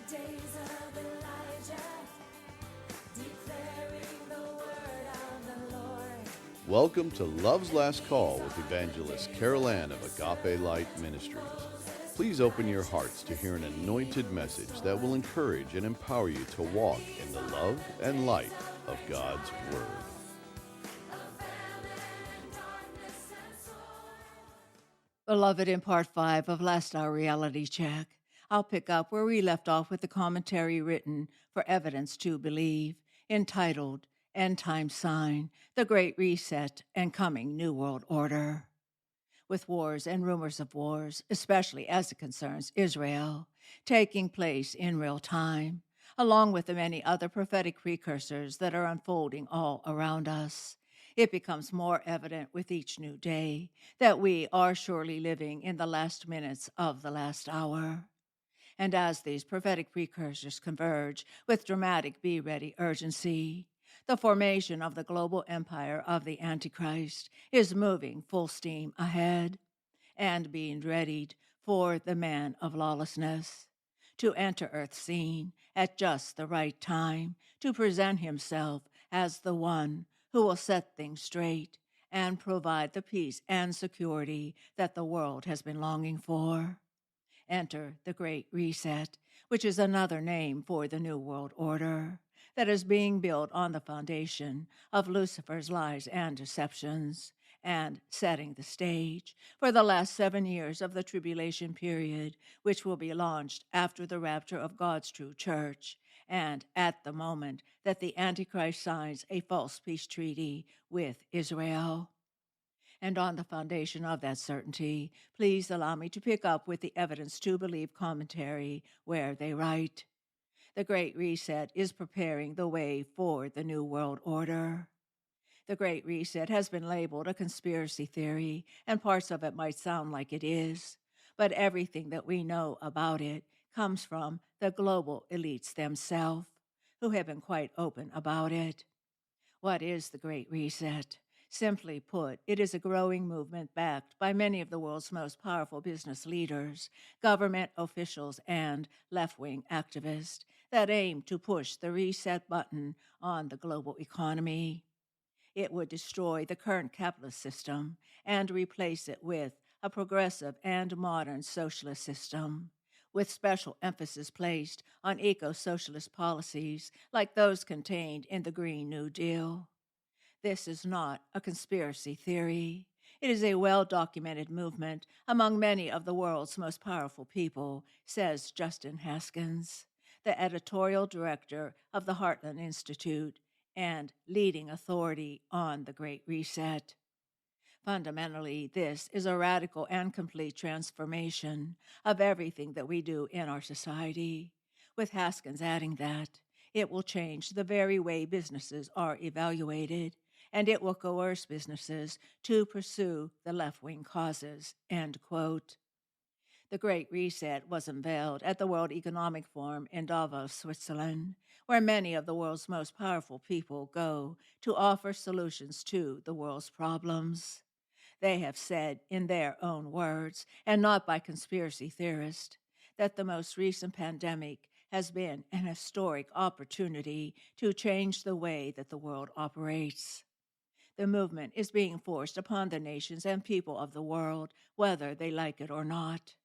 days of Elijah, declaring the word of the Lord. Welcome to Love's Last Call with Evangelist Carol Ann of Agape Light Ministries. Please open your hearts to hear an anointed message that will encourage and empower you to walk in the love and light of God's Word. Beloved, in part 5 of Last Hour Reality Check, I'll pick up where we left off with the commentary written for Evidence to Believe, entitled End Time Sign, The Great Reset and Coming New World Order. With wars and rumors of wars, especially as it concerns Israel, taking place in real time, along with the many other prophetic precursors that are unfolding all around us, it becomes more evident with each new day that we are surely living in the last minutes of the last hour. And as these prophetic precursors converge with dramatic be-ready urgency, the formation of the global empire of the Antichrist is moving full steam ahead and being readied for the Man of Lawlessness to enter Earth's scene at just the right time to present himself as the one who will set things straight and provide the peace and security that the world has been longing for. Enter the Great Reset, which is another name for the New World Order that is being built on the foundation of Lucifer's lies and deceptions, and setting the stage for the last 7 years of the Tribulation Period, which will be launched after the rapture of God's true church, and at the moment that the Antichrist signs a false peace treaty with Israel. And on the foundation of that certainty, please allow me to pick up with the Evidence to Believe commentary, where they write, "The Great Reset is preparing the way for the New World Order." The Great Reset has been labeled a conspiracy theory, and parts of it might sound like it is, but everything that we know about it comes from the global elites themselves, who have been quite open about it. What is the Great Reset? Simply put, it is a growing movement backed by many of the world's most powerful business leaders, government officials, and left-wing activists that aim to push the reset button on the global economy. It would destroy the current capitalist system and replace it with a progressive and modern socialist system, with special emphasis placed on eco-socialist policies like those contained in the Green New Deal. This is not a conspiracy theory. It is a well-documented movement among many of the world's most powerful people, says Justin Haskins, the editorial director of the Heartland Institute and leading authority on the Great Reset. Fundamentally, this is a radical and complete transformation of everything that we do in our society, with Haskins adding that it will change the very way businesses are evaluated, and it will coerce businesses to pursue the left-wing causes, end quote. The Great Reset was unveiled at the World Economic Forum in Davos, Switzerland, where many of the world's most powerful people go to offer solutions to the world's problems. They have said, in their own words, and not by conspiracy theorists, that the most recent pandemic has been an historic opportunity to change the way that the world operates. The movement is being forced upon the nations and people of the world, whether they like it or not.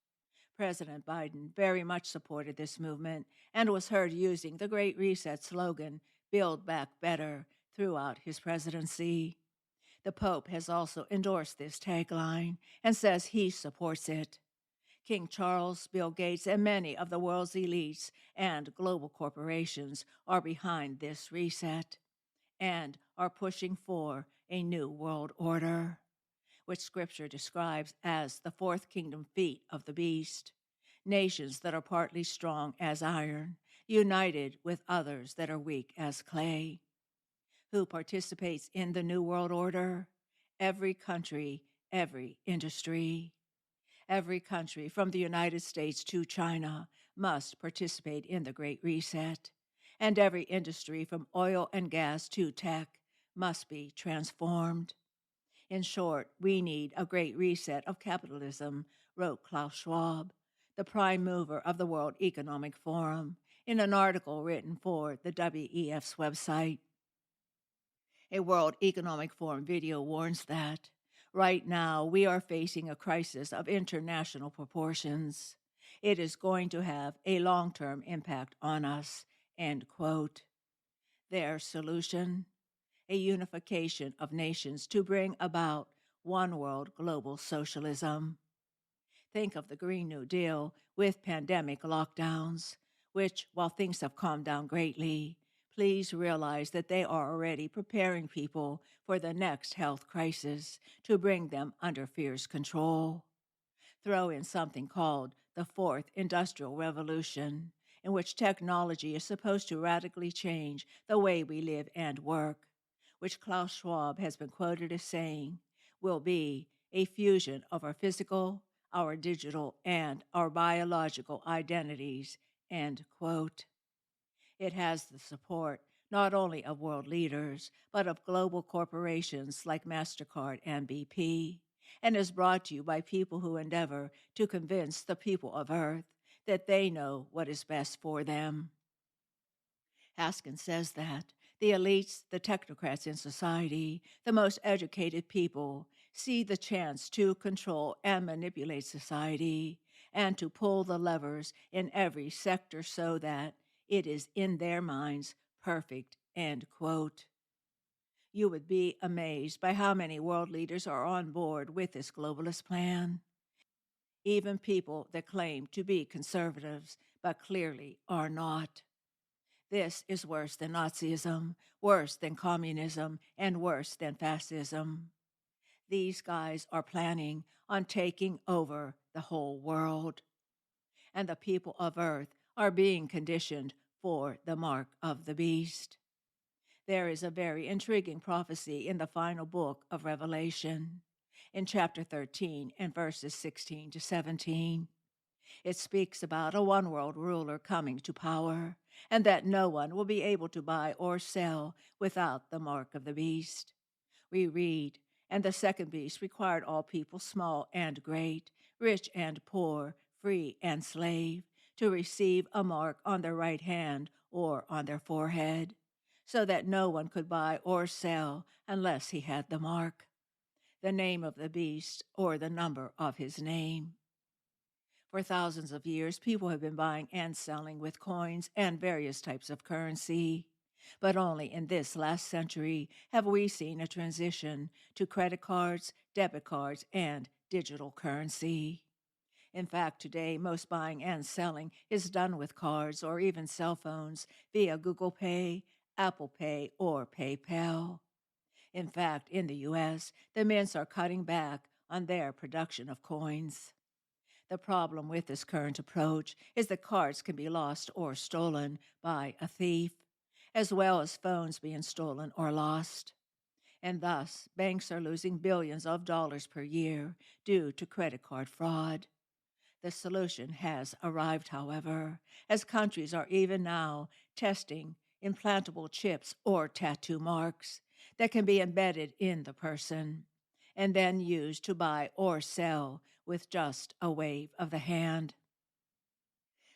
President Biden very much supported this movement and was heard using the Great Reset slogan, "Build Back Better," throughout his presidency. The Pope has also endorsed this tagline and says he supports it. King Charles, Bill Gates, and many of the world's elites and global corporations are behind this reset and are pushing for a new world order, which Scripture describes as the fourth kingdom feet of the beast, nations that are partly strong as iron, united with others that are weak as clay. Who participates in the New World Order? Every country, every industry. Every country from the United States to China must participate in the Great Reset, and every industry from oil and gas to tech must be transformed. In short, we need a great reset of capitalism, wrote Klaus Schwab, the prime mover of the World Economic Forum, in an article written for the WEF's website. A World Economic Forum video warns that right now we are facing a crisis of international proportions. It is going to have a long-term impact on us, end quote. Their solution? A unification of nations to bring about one world global socialism. Think of the Green New Deal with pandemic lockdowns, which, while things have calmed down greatly, please realize that they are already preparing people for the next health crisis to bring them under fierce control. Throw in something called the Fourth Industrial Revolution, in which technology is supposed to radically change the way we live and work, which Klaus Schwab has been quoted as saying will be a fusion of our physical, our digital, and our biological identities, end quote. It has the support not only of world leaders, but of global corporations like MasterCard and BP, and is brought to you by people who endeavor to convince the people of Earth that they know what is best for them. Haskins says that the elites, the technocrats in society, the most educated people, see the chance to control and manipulate society and to pull the levers in every sector so that it is in their minds perfect, end quote. You would be amazed by how many world leaders are on board with this globalist plan. Even people that claim to be conservatives but clearly are not. This is worse than Nazism, worse than communism, and worse than fascism. These guys are planning on taking over the whole world. And the people of Earth are being conditioned for the mark of the beast. There is a very intriguing prophecy in the final book of Revelation, in chapter 13 and verses 16 to 17. It speaks about a one-world ruler coming to power, and that no one will be able to buy or sell without the mark of the beast. We read, "And the second beast required all people, small and great, rich and poor, free and slave, to receive a mark on their right hand or on their forehead, so that no one could buy or sell unless he had the mark, the name of the beast or the number of his name." For thousands of years, people have been buying and selling with coins and various types of currency. But only in this last century have we seen a transition to credit cards, debit cards, and digital currency. In fact, today, most buying and selling is done with cards or even cell phones via Google Pay, Apple Pay, or PayPal. In fact, in the U.S., the mints are cutting back on their production of coins. The problem with this current approach is that cards can be lost or stolen by a thief, as well as phones being stolen or lost. And thus, banks are losing billions of dollars per year due to credit card fraud. The solution has arrived, however, as countries are even now testing implantable chips or tattoo marks that can be embedded in the person and then used to buy or sell with just a wave of the hand.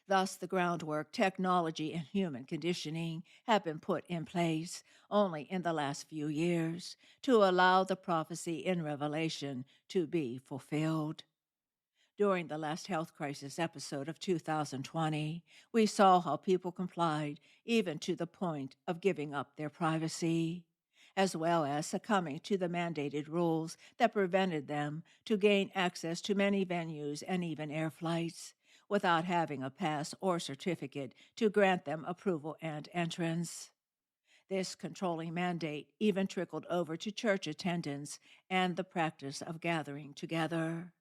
Thus, the groundwork, technology, and human conditioning have been put in place only in the last few years to allow the prophecy in Revelation to be fulfilled. During the last health crisis episode of 2020, we saw how people complied even to the point of giving up their privacy, as well as succumbing to the mandated rules that prevented them to gain access to many venues and even air flights without having a pass or certificate to grant them approval and entrance. This controlling mandate even trickled over to church attendance and the practice of gathering together.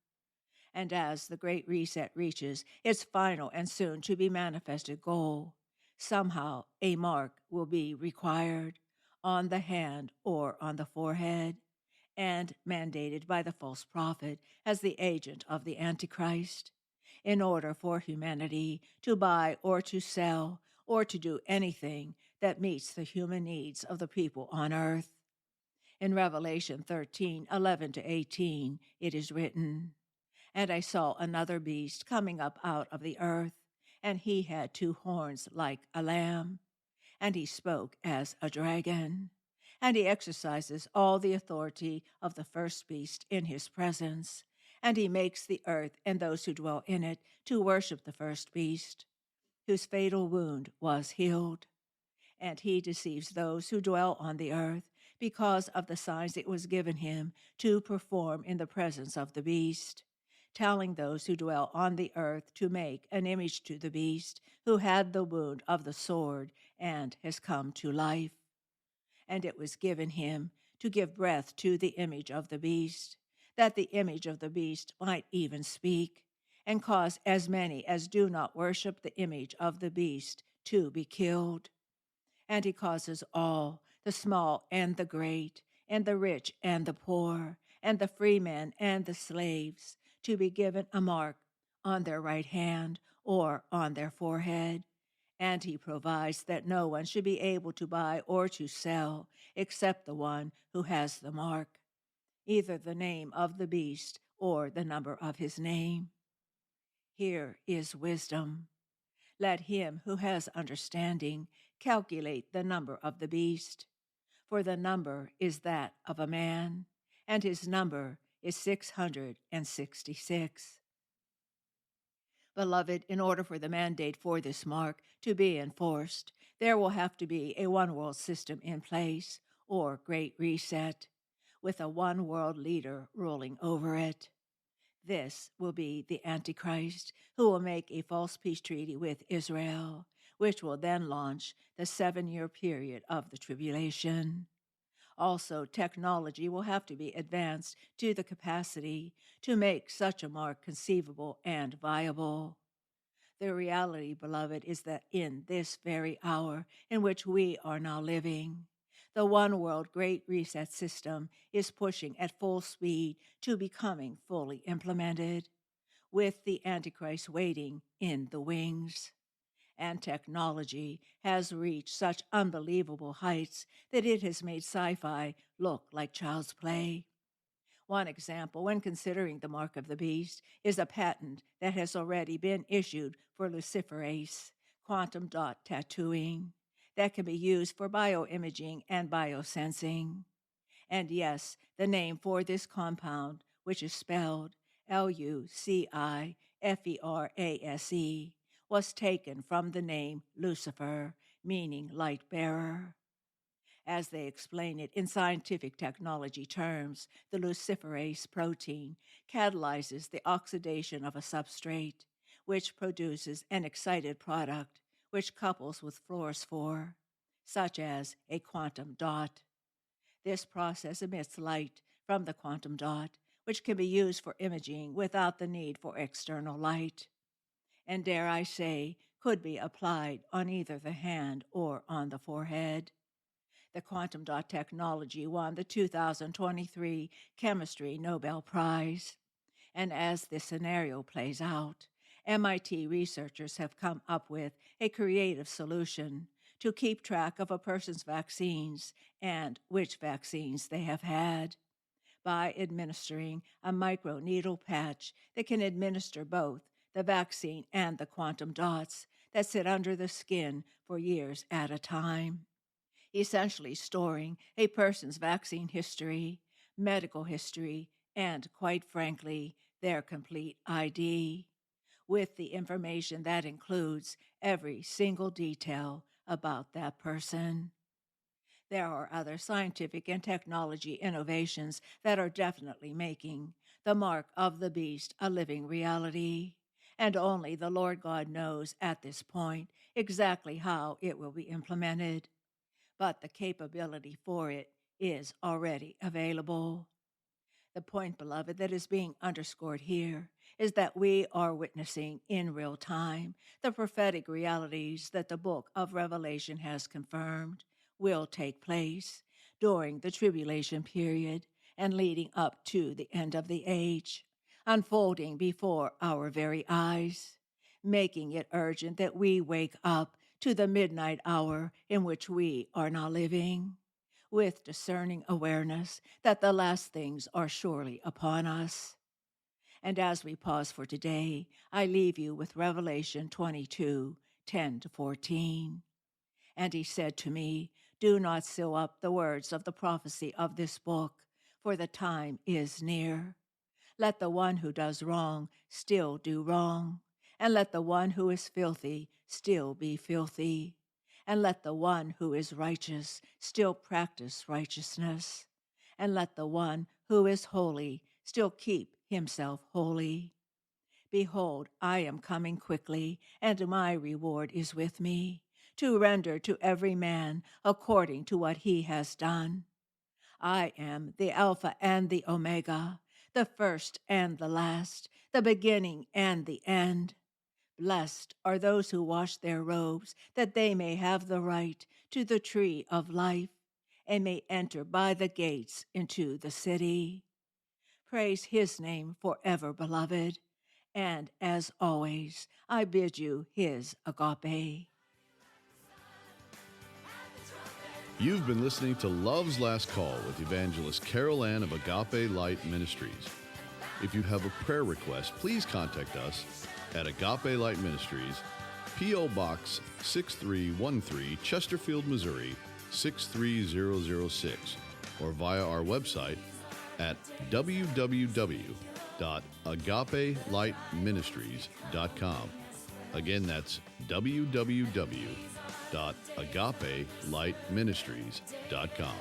And as the Great Reset reaches its final and soon to be manifested goal, somehow a mark will be required on the hand or on the forehead, and mandated by the false prophet as the agent of the Antichrist, in order for humanity to buy or to sell or to do anything that meets the human needs of the people on earth. In Revelation 13:11 to 18, it is written, "And I saw another beast coming up out of the earth, and he had 2 horns like a lamb, and he spoke as a dragon. And he exercises all the authority of the first beast in his presence, and he makes the earth and those who dwell in it to worship the first beast, whose fatal wound was healed. And he deceives those who dwell on the earth because of the signs it was given him to perform in the presence of the beast, telling those who dwell on the earth to make an image to the beast who had the wound of the sword and has come to life. And it was given him to give breath to the image of the beast, that the image of the beast might even speak, and cause as many as do not worship the image of the beast to be killed. And he causes all, the small and the great, and the rich and the poor, and the freemen and the slaves, to be given a mark on their right hand or on their forehead. And he provides that no one should be able to buy or to sell except the one who has the mark, either the name of the beast or the number of his name. Here is wisdom. Let him who has understanding calculate the number of the beast, for the number is that of a man, and his number is 666. Beloved, in order for the mandate for this mark to be enforced, there will have to be a one-world system in place, or great reset, with a one-world leader ruling over it. This will be the Antichrist, who will make a false peace treaty with Israel, which will then launch the 7-year period of the tribulation. Also, technology will have to be advanced to the capacity to make such a mark conceivable and viable. The reality, beloved, is that in this very hour in which we are now living, the one world Great Reset system is pushing at full speed to becoming fully implemented, with the Antichrist waiting in the wings. And technology has reached such unbelievable heights that it has made sci-fi look like child's play. One example, when considering the mark of the beast, is a patent that has already been issued for luciferase, quantum dot tattooing, that can be used for bioimaging and biosensing. And yes, the name for this compound, which is spelled Luciferase, was taken from the name Lucifer, meaning light bearer. As they explain it in scientific technology terms, the luciferase protein catalyzes the oxidation of a substrate, which produces an excited product, which couples with fluorophore, such as a quantum dot. This process emits light from the quantum dot, which can be used for imaging without the need for external light, and dare I say, could be applied on either the hand or on the forehead. The quantum dot technology won the 2023 Chemistry Nobel Prize. And as this scenario plays out, MIT researchers have come up with a creative solution to keep track of a person's vaccines and which vaccines they have had, by administering a microneedle patch that can administer both the vaccine and the quantum dots that sit under the skin for years at a time, essentially storing a person's vaccine history, medical history, and, quite frankly, their complete ID, with the information that includes every single detail about that person. There are other scientific and technology innovations that are definitely making the mark of the beast a living reality, and only the Lord God knows at this point exactly how it will be implemented. But the capability for it is already available. The point, beloved, that is being underscored here is that we are witnessing in real time the prophetic realities that the book of Revelation has confirmed will take place during the tribulation period and leading up to the end of the age, unfolding before our very eyes, making it urgent that we wake up to the midnight hour in which we are now living, with discerning awareness that the last things are surely upon us. And as we pause for today, I leave you with Revelation 22:10-14. And he said to me, do not seal up the words of the prophecy of this book, for the time is near. Let the one who does wrong still do wrong, and let the one who is filthy still be filthy, and let the one who is righteous still practice righteousness, and let the one who is holy still keep himself holy. Behold, I am coming quickly, and my reward is with me, to render to every man according to what he has done. I am the Alpha and the Omega, the first and the last, the beginning and the end. Blessed are those who wash their robes, that they may have the right to the tree of life, and may enter by the gates into the city. Praise his name forever, beloved. And as always, I bid you his agape. You've been listening to Love's Last Call with Evangelist Carol Ann of Agape Light Ministries. If you have a prayer request, please contact us at Agape Light Ministries, P.O. Box 6313, Chesterfield, Missouri 63006, or via our website at www.agapelightministries.com. Again, that's www.agapelightministries.com.